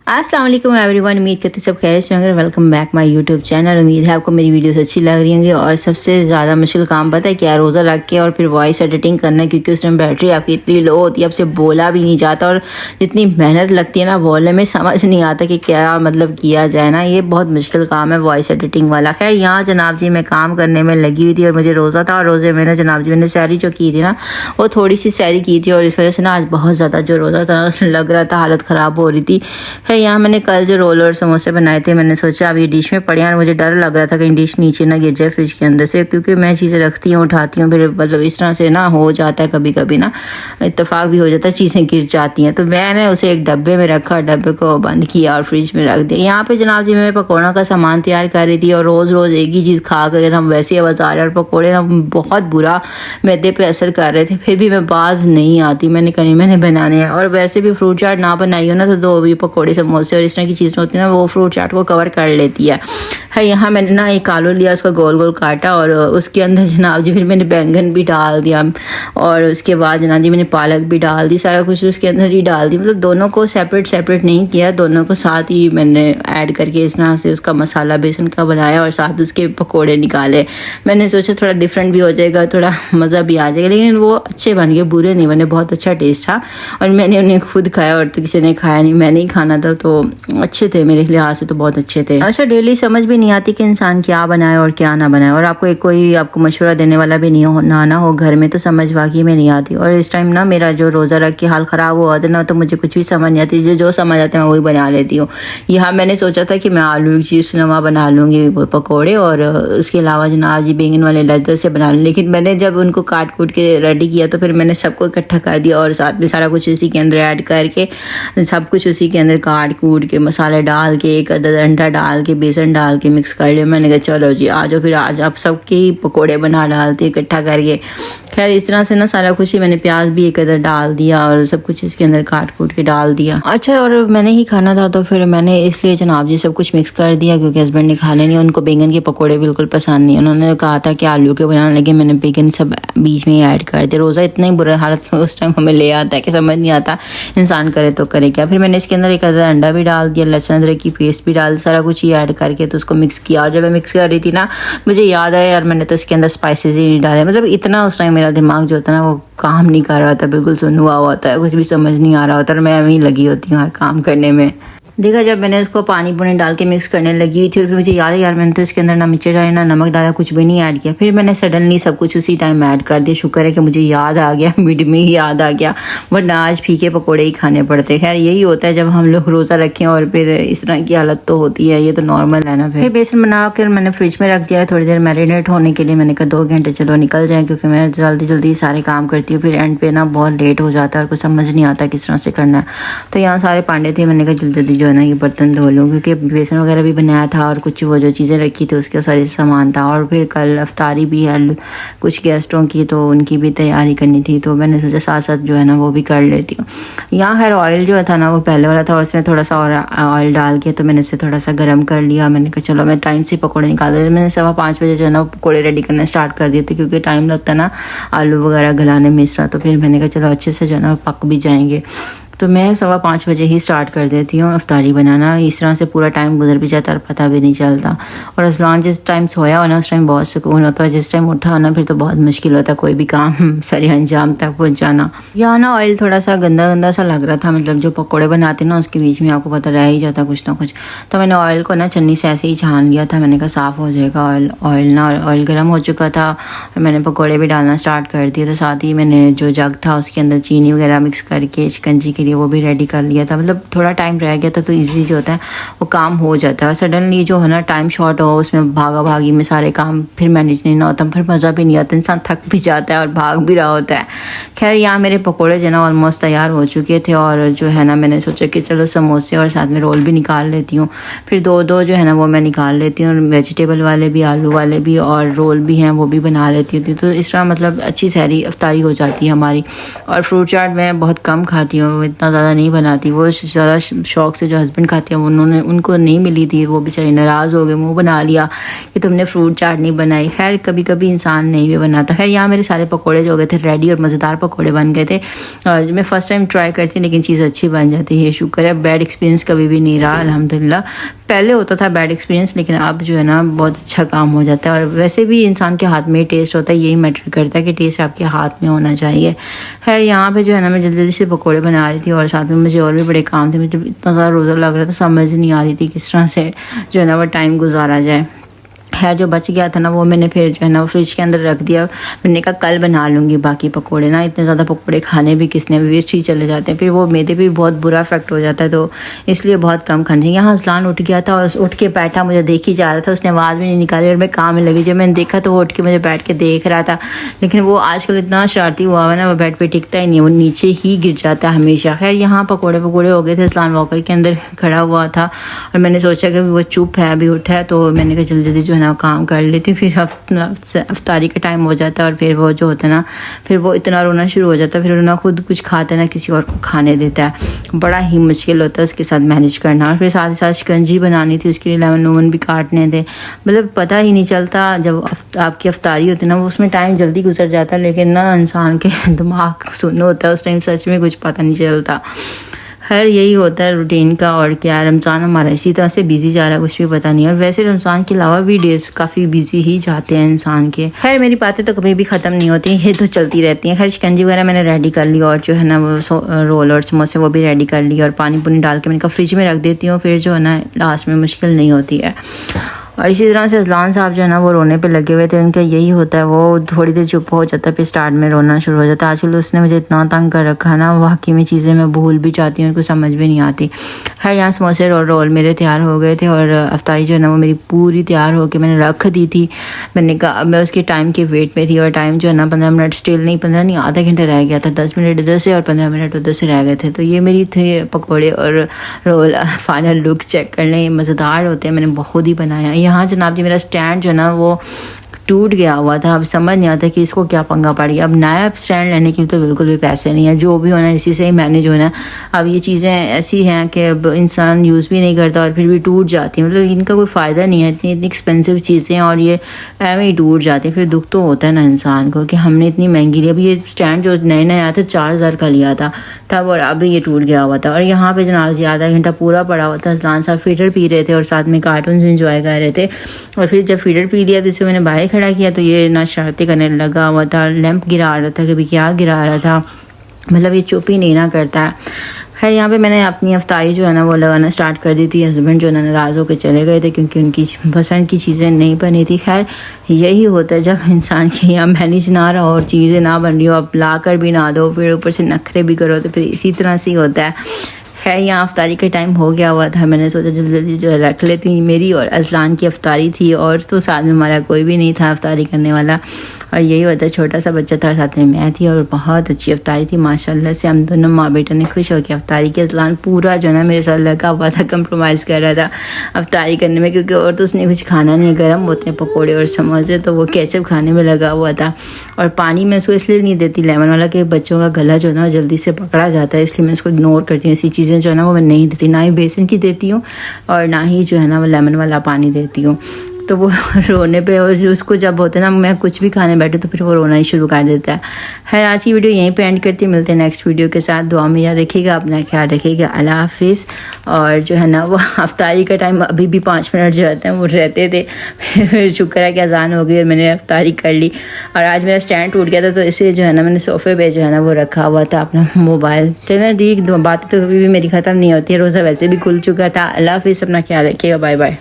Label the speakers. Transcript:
Speaker 1: अस्सलाम वालेकुम एवरीवन। उम्मीद करते सब खैर से होंगे। Welcome back my YouTube channel. उम्मीद है आपको मेरी वीडियोस अच्छी लग रही होंगी। और सबसे ज़्यादा मुश्किल काम पता है क्या? रोज़ा रख के और फिर वॉइस एडिटिंग करना, क्योंकि उस टाइम बैटरी आपकी इतनी लो होती है, आपसे बोला भी नहीं जाता और इतनी मेहनत लगती है ना बोलने में, समझ नहीं आता कि क्या मतलब किया जाए ना। ये बहुत मुश्किल काम है वॉइस एडिटिंग वाला। खैर यहाँ जनाब जी मैं काम करने में लगी हुई थी और मुझे रोज़ा था। और रोज़े में ना जनाब जी मैंने सैरी जो की थी ना, वो थोड़ी सी सैरी की थी और इस वजह से ना आज बहुत ज़्यादा जो रोज़ा था लग रहा था हालत ख़राब हो रही थी। खैर यहाँ मैंने कल जो रोल और समोसे बनाए थे, मैंने सोचा अब ये डिश में पड़े हैं। मुझे डर लग रहा था कहीं डिश नीचे ना गिर जाए फ्रिज के अंदर से, क्योंकि मैं चीज़ें रखती हूँ उठाती हूँ, फिर मतलब इस तरह से ना हो जाता है, कभी कभी ना इत्तेफाक भी हो जाता है, चीज़ें गिर जाती हैं। तो मैंने उसे एक डब्बे में रखा, डब्बे को बंद किया और फ्रिज में रख दिया। यहाँ पे जनाब जी मैं पकौड़ों का सामान तैयार कर रही थी और रोज़ रोज़ एक ही चीज़ खा कर हम वैसे ही आवाज़ आ रहे, और पकौड़े ना बहुत बुरा मैदे पे असर कर रहे थे। फिर भी मैं बाज नहीं आती, मैंने कहीं मैंने बनाने हैं। और वैसे भी फ्रूट चाट ना बनाई हो ना तो दो भी पकौड़े समोसे और इस तरह की चीज़ें होती है ना, वो फ्रूट चाट को कवर कर लेती है। यहाँ मैंने ना एक आलू लिया, उसका गोल गोल काटा और उसके अंदर जनाब जी फिर मैंने बैंगन भी डाल दिया और उसके बाद जनाब जी मैंने पालक भी डाल दी, सारा कुछ उसके अंदर ही डाल दी। मतलब दोनों को सेपरेट नहीं किया, दोनों को साथ ही मैंने ऐड करके इस तरह से उसका मसाला बेसन का बनाया और साथ उसके पकोड़े निकाले। मैंने सोचा थोड़ा डिफरेंट भी हो जाएगा, थोड़ा मज़ा भी आ जाएगा। लेकिन वो अच्छे बन गए, बुरे नहीं बने, बहुत अच्छा टेस्ट था। और मैंने उन्हें खुद खाया और तो किसी ने खाया नहीं, मैंने ही खाना था, तो अच्छे थे मेरे लिहाज से, तो बहुत अच्छे थे। अच्छा डेली समझ भी नहीं आती कि इंसान क्या बनाए और क्या ना बनाए, और आपको कोई आपको मशवरा देने वाला भी नहीं हो ना हो घर में, तो समझ वाकई में नहीं आती। और इस टाइम ना मेरा जो रोज़ा रख के हाल ख़राब हुआ था ना, तो मुझे कुछ भी समझ नहीं आती, जो समझ आता है मैं वही बना लेती हूँ। यहाँ मैंने सोचा था कि मैं आलू की चिप्स नमा बना लूँगी पकौड़े, और उसके अलावा जनाब जी बैंगन वाले लज्जत से बना लूँ। लेकिन मैंने जब उनको काट कूट के रेडी किया तो फिर मैंने सबको इकट्ठा कर दिया और साथ में सारा कुछ उसी के अंदर ऐड करके, सब कुछ उसी के अंदर काट कूट के मसाले डाल के, एक अदद अंडा डाल के, बेसन डाल के मिक्स कर लिया। मैंने कहा चलो जी आ जाओ, फिर आज आप सबके पकोड़े बना डालते इकट्ठा करके। खैर इस तरह से ना सारा कुछ ही मैंने प्याज भी एक अदर डाल दिया और सब कुछ इसके अंदर काट कूट के डाल दिया। अच्छा और मैंने ही खाना था तो फिर मैंने इसलिए जनाब जी सब कुछ मिक्स कर दिया, क्योंकि हस्बैंड ने खा लेनी, उनको बैंगन के पकोड़े बिल्कुल पसंद नहीं। उन्होंने कहा था कि आलू के बनाने, लेकिन मैंने बैंगन सब बीच में ही ऐड कर दिया। रोज़ा इतना ही बुरा हालत में उस टाइम हमें ले आता है कि समझ नहीं आता इंसान करे तो करे क्या। फिर मैंने इसके अंदर एक अदर अंडा भी डाल दिया, लहसुन अदरक की पेस्ट भी डाल, सारा कुछ ही ऐड करके तो उसको मिक्स किया। और जब मैं मिक्स कर रही थी ना, मुझे याद आया यार मैंने तो इसके अंदर स्पाइसेस ही नहीं डाले। मतलब इतना उस टाइम मेरा दिमाग जो होता है ना वो काम नहीं कर रहा था, बिल्कुल सुन्न हुआ होता है, कुछ भी समझ नहीं आ रहा होता, और मैं वहीं लगी होती हूँ हर काम करने में। देखा जब मैंने उसको पानी पुनी डाल के मिक्स करने लगी थी, फिर मुझे याद है यार मैंने तो इसके अंदर ना मिर्ची डाली ना नमक डाला, कुछ भी नहीं ऐड किया। फिर मैंने सडनली सब कुछ उसी टाइम ऐड कर दिया। शुक्र है कि मुझे याद आ गया, मिड में ही याद आ गया, वरना आज फीके पकोड़े ही खाने पड़ते। खैर यही होता है जब हम लोग रोज़ा रखें और फिर इस तरह की हालत तो होती है, ये तो नॉर्मल है ना। फिर बेसन बना कर मैंने फ्रिज में रख दिया थोड़ी देर मैरिनेट होने के लिए। मैंने कहा 2 घंटे चलो निकल जाए, क्योंकि मैं जल्दी जल्दी सारे काम करती हूँ, फिर एंड पे ना बहुत लेट हो जाता है और कुछ समझ नहीं आता किस तरह से करना है। तो यहाँ सारे पांडे थे, मैंने कहा जल्दी जल्दी जो है ना ये बर्तन धो लूँ, क्योंकि बेसन वगैरह भी बनाया था और कुछ वो जो चीज़ें रखी थी उसके सारे सामान था। और फिर कल अफ्तारी भी है कुछ गेस्टों की, तो उनकी भी तैयारी करनी थी, तो मैंने सोचा साथ साथ जो है ना वो भी कर लेती हूँ। यहाँ खैर ऑयल जो था ना वो पहले वाला था और उसमें थोड़ा सा और ऑयल डाल के तो मैंने इसे थोड़ा सा गर्म कर लिया। मैंने कहा चलो मैं टाइम से पकौड़े निकाल दिए। मैंने 5:15 बजे जो है ना पकौड़े रेडी करना स्टार्ट कर दिए थे, क्योंकि टाइम लगता है ना आलू वगैरह गलाने में इस तरह। तो फिर मैंने कहा चलो अच्छे से जो है ना पक भी जाएंगे, तो मैं 5:15 बजे ही स्टार्ट कर देती हूँ अफ्तारी बनाना। इस तरह से पूरा टाइम गुजर भी जाता और पता भी नहीं चलता। और असलान जिस टाइम सोया हो ना उस टाइम बहुत सुकून होता है, जिस टाइम उठा ना फिर तो बहुत मुश्किल होता है कोई भी काम सही अंजाम तक पहुँच जाना। यहाँ ना ऑयल थोड़ा सा गंदा गंदा सा लग रहा था, मतलब जो पकौड़े बनाते ना उसके बीच में आपको पता रह ही जाता कुछ ना कुछ। तो मैंने ऑयल को ना छन्नी से ऐसे ही छान लिया था, मैंने कहा साफ़ हो जाएगा ऑयल ना। ऑयल गर्म हो चुका था और मैंने पकौड़े भी डालना स्टार्ट कर दिया था। साथ ही मैंने जो जग था उसके अंदर चीनी वगैरह मिक्स करके शिकंजी के लिए वो भी रेडी कर लिया था। मतलब थोड़ा टाइम रह गया था तो इजीली जो होता है वो काम हो जाता है। सडनली जो है ना टाइम शॉर्ट हो उसमें भागा भागी में सारे काम फिर मैनेज नहीं ना होता, फिर मज़ा भी नहीं आता, इंसान थक भी जाता है और भाग भी रहा होता है। खैर यहाँ मेरे पकोड़े जो ना ऑलमोस्ट तैयार हो चुके थे और जो है ना मैंने सोचा कि चलो समोसे और साथ में रोल भी निकाल लेती हूँ। फिर दो जो है ना वो मैं निकाल लेती हूँ, वेजिटेबल वाले भी, आलू वाले भी, और रोल भी हैं वो भी बना लेती हूँ। तो इस तरह मतलब अच्छी सारी अफ्तारी हो जाती है हमारी। और फ्रूट चाट मैं बहुत कम खाती हूँ, इतना ज़्यादा नहीं बनाती, वो ज़्यादा शौक से जो हस्बैंड खाते हैं उनको नहीं मिली थी, वो बेचारे नाराज़ हो गए, मुँह बना लिया कि तुमने फ्रूट चाट नहीं बनाई। खैर कभी कभी इंसान नहीं भी बनाता। खैर यहाँ मेरे सारे पकौड़े जो हो गए थे रेडी और मज़ेदार पकौड़े बन गए थे। मैं फ़र्स्ट टाइम ट्राई करती लेकिन चीज़ अच्छी बन जाती है, शुक्र है। बैड एक्सपीरियंस कभी भी नहीं रहा अल्हम्दुलिल्लाह। पहले होता था बैड एक्सपीरियंस, लेकिन अब जो है ना बहुत अच्छा काम हो जाता है। और वैसे भी इंसान के हाथ में टेस्ट होता है, यही मैटर करता है कि टेस्ट आपके हाथ में होना चाहिए। खैर यहाँ पे जो है ना मैं जल्दी से पकौड़े बना रही थी और साथ में मुझे और भी बड़े काम थे। मुझे इतना ज़्यादा रोज़ा लग रहा था, समझ नहीं आ रही थी किस तरह से जो है ना वो टाइम गुजारा जाए। खैर जो बच गया था ना वो मैंने फिर जो है ना फ्रिज के अंदर रख दिया। मैंने कहा कल बना लूँगी बाकी पकोड़े, ना इतने ज़्यादा पकोड़े खाने भी किसने, वेस्ट ही चले जाते हैं, फिर वो मैदे पे भी बहुत बुरा इफेक्ट हो जाता है, तो इसलिए बहुत कम खाने चाहिए। यहाँ असलान उठ गया था और उठ के बैठा, मुझे देख ही जा रहा था, उसने आवाज़ भी नहीं निकाली और मैं काम में लगी। जब मैंने देखा तो वो उठ के मुझे बैठ के देख रहा था, लेकिन वो आजकल इतना शरारती हुआ है ना, वो बेड पर टिकता ही नहीं है, वो नीचे ही गिर जाता है हमेशा। खैर यहाँ पकौड़े हो गए थे, असलान वॉकर के अंदर खड़ा हुआ था और मैंने सोचा कि वो चुप है, अभी उठा है, तो मैंने कहा जल्दी जल्दी जो है ना काम कर लेती, फिर अफ्तारी का टाइम हो जाता है और फिर वो जो होता है ना फिर वो इतना रोना शुरू हो जाता है, फिर ना खुद कुछ खाता है ना किसी और को खाने देता है। बड़ा ही मुश्किल होता है उसके साथ मैनेज करना। और फिर साथ ही साथ शिकंजी बनानी थी, उसके लिए लेमन वूमन भी काटने थे। मतलब पता ही नहीं चलता, जब आपकी अफ्तारी होती है ना वो उसमें टाइम जल्दी गुजर जाता है, लेकिन ना इंसान के दिमाग सुन्न होता है उस टाइम, सच में कुछ पता नहीं चलता। खैर यही होता है रूटीन का, और क्या रमज़ान हमारा इसी तरह से बिजी जा रहा है, कुछ भी पता नहीं। और वैसे रमज़ान के अलावा भी डेज़ काफ़ी बिजी ही जाते हैं इंसान के। खैर मेरी बातें तो कभी भी ख़त्म नहीं होती, ये तो चलती रहती हैं। खैर शिकंजी वगैरह मैंने रेडी कर ली और जो है ना वो रोल और समोसे वो भी रेडी कर ली, और पानी पुनी डाल के मैंने कहा फ्रिज में रख देती हूँ, फिर जो है ना लास्ट में मुश्किल नहीं होती है। और इसी तरह से अजलान साहब जो है ना वो रोने पे लगे हुए थे, उनका यही होता है, वो थोड़ी देर चुप हो जाता है फिर स्टार्ट में रोना शुरू हो जाता है। आजकल उसने मुझे इतना तंग कर रखा है ना, वाकई में चीज़ें मैं भूल भी जाती हूँ, उनको समझ भी नहीं आती। खैर यहाँ समोसे और रोल मेरे तैयार हो गए थे और अफ्तारी जो है ना वो मेरी पूरी तैयार होकर मैंने रख दी थी। मैंने कहा मैं उसके टाइम के वेट में थी और टाइम जो है ना 15 मिनट स्टिल नहीं, 15 नहीं आधा घंटा रह गया था, 10 मिनट इधर से और 15 मिनट उधर से रह गए थे। तो ये मेरी थे पकौड़े और रोल। फाइनल लुक चेक कर लें, मज़ेदार होते हैं, मैंने बहुत ही बनाया। यहाँ जनाब जी मेरा स्टैंड जो है ना वो टूट गया हुआ था, अब समझ नहीं आता कि इसको क्या पंगा पड़ गया। अब नया स्टैंड लेने के लिए तो बिल्कुल भी पैसे नहीं है, जो भी होना है इसी से ही मैनेज होना है। अब ये चीज़ें ऐसी हैं कि अब इंसान यूज़ भी नहीं करता और फिर भी टूट जाती है, मतलब इनका कोई फ़ायदा नहीं है, इतनी एक्सपेंसिव चीज़ें और ये एवं ही टूट जाती है। फिर दुख तो होता है ना इंसान को कि हमने इतनी महंगी ली। अब ये स्टैंड जो नए आया था 4000 का लिया था तब, और अभी ये टूट गया हुआ था। और यहाँ पे जनाब जी आधा घंटा पूरा पड़ा हुआ था, अजलान साहब फीडर पी रहे थे और साथ में कार्टून इंजॉय कर रहे थे। और फिर जब फीडर पी लिया तो इसको मैंने बाहर खड़ा किया तो ये ना शरारती करने लगा हुआ था, लैंप गिरा रहा था, कभी क्या गिरा रहा था, मतलब ये चुप ही नहीं ना करता है। खैर यहाँ पे मैंने अपनी अफ्तारी जो है ना वो लगाना स्टार्ट कर दी थी। हस्बैंड जो है ना नाराज़ होकर चले गए थे क्योंकि उनकी पसंद की चीज़ें नहीं बनी थी। खैर यही होता है जब इंसान के यहाँ मैनेज ना रहो और चीज़ें ना बन रही हो, आप ला कर भी ना दो, फिर ऊपर से नखरे भी करो, तो फिर इसी तरह से ही होता है। खैर यहाँ अफ्तारी का टाइम हो गया हुआ था, मैंने सोचा जल्दी जल्दी जो है रख लेती हूँ। मेरी और अजलान की अफ्तारी थी और तो साथ में हमारा कोई भी नहीं था अफ्तारी करने वाला, और यही होता है, छोटा सा बच्चा था साथ में मैं थी, और बहुत अच्छी अफ्तारी थी माशाल्लाह से। हम दोनों माँ बेटा ने खुश होकर अफ्तारी की। अजलान पूरा जो है ना मेरे साथ लगा हुआ था, कंप्रोमाइज़ कर रहा था अफ्तारी करने में, क्योंकि और तो उसने कुछ खाना नहीं है, गर्म होते हैं पकौड़े और समोसे, तो वो केचप खाने में लगा हुआ था। और पानी मैं उसको इसलिए नहीं देती लेमन वाला कि बच्चों का गला जो है ना जल्दी से पकड़ा जाता है, इसलिए मैं उसको इग्नोर करती हूँ। ऐसी चीज़ें जो है ना वो मैं नहीं देती, ना ही बेसन की देती हूँ और ना ही जो है ना वो लेमन वाला पानी देती हूँ। तो वो रोने पे, और उसको जब होता है ना मैं कुछ भी खाने बैठे तो फिर वो रोना ही शुरू कर देता है। खैर आज की वीडियो यहीं पे एंड करती, मिलते हैं नेक्स्ट वीडियो के साथ। दुआ में याद रखिएगा, अपना ख्याल रखिएगा, अल्लाह हाफिज़। और जो है ना वो अफ्तारी का टाइम अभी भी 5 मिनट जो होते हैं वो रहते थे, फिर शुक्र है कि अजान हो गई और मैंने अफ्तारी कर ली। और आज मेरा स्टैंड टूट गया था तो इसे जो है ना मैंने सोफ़े पे जो है ना वो रखा हुआ था अपना मोबाइल। चलो ठीक, बातें तो कभी भी मेरी ख़त्म नहीं होती है, रोज़ा वैसे भी खुल चुका था। अल्लाह हाफिज़, अपना ख्याल रखिएगा, बाय बाय।